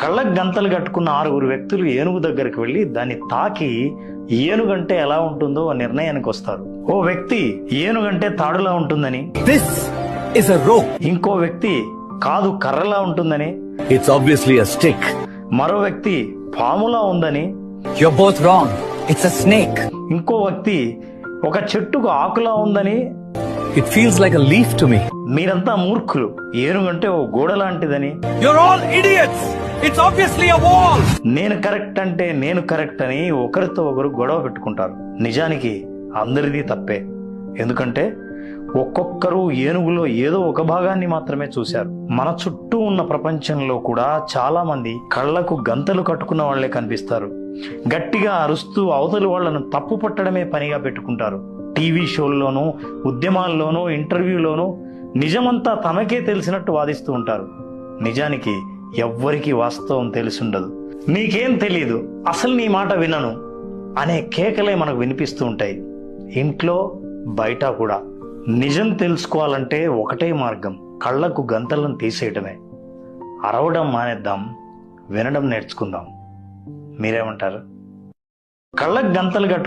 కళ్ళకు గంతలు కట్టుకున్న 6 వ్యక్తులు ఏనుగు దగ్గరికి వెళ్ళి దాన్ని తాకి ఏనుగంటే ఎలా ఉంటుందో నిర్ణయానికి వస్తారు. ఓ వ్యక్తి ఏనుగంటే తాడులా ఉంటుందని, This is a rope. ఇంకో వ్యక్తి కాదు కర్రలా ఉంటుందని, It's obviously a stick. మరో వ్యక్తి పాములా ఉందని, You're both wrong. It's a snake. ఇంకో వ్యక్తి ఒక చెట్టుకు ఆకులా ఉందని. It feels like a leaf to me. మీరంతా మూర్ఖులు, ఏనుగంటే ఓ గోడ లాంటిదని. You're all idiots. It's obviously a wall. నేను కరెక్ట్ అంటే నేను కరెక్ట్ అని ఒకరితో ఒకరు గొడవ పెట్టుకుంటారు. నిజానికి అందరిది తప్పే. ఎందుకంటే ఒక్కొక్కరు ఏనుగులో ఏదో ఒక భాగాన్ని మాత్రమే చూశారు. మన చుట్టూ ఉన్న ప్రపంచంలో కూడా చాలా మంది కళ్ళకు గంతలు కట్టుకున్న వాళ్లే కనిపిస్తారు. గట్టిగా అరుస్తూ అవతలి వాళ్లను తప్పు పట్టడమే పనిగా పెట్టుకుంటారు. టీవీ షోల్లోనూ, ఉద్యమాల్లోనూ, ఇంటర్వ్యూలోనూ నిజమంతా తమకే తెలిసినట్టు వాదిస్తూ ఉంటారు. నిజానికి ఎవ్వరికీ వాస్తవం తెలిసుండదు. నీకేం తెలీదు, అసలు నీ మాట వినను అనే కేకలే మనకు వినిపిస్తూ ఉంటాయి, ఇంట్లో బయట కూడా. నిజం తెలుసుకోవాలంటే ఒకటే మార్గం, కళ్ళకు గంతలను తీసేయటమే. అరవడం మానేద్దాం, వినడం నేర్చుకుందాం. మీరేమంటారు? కళ్ళకు గంతలు కట్టు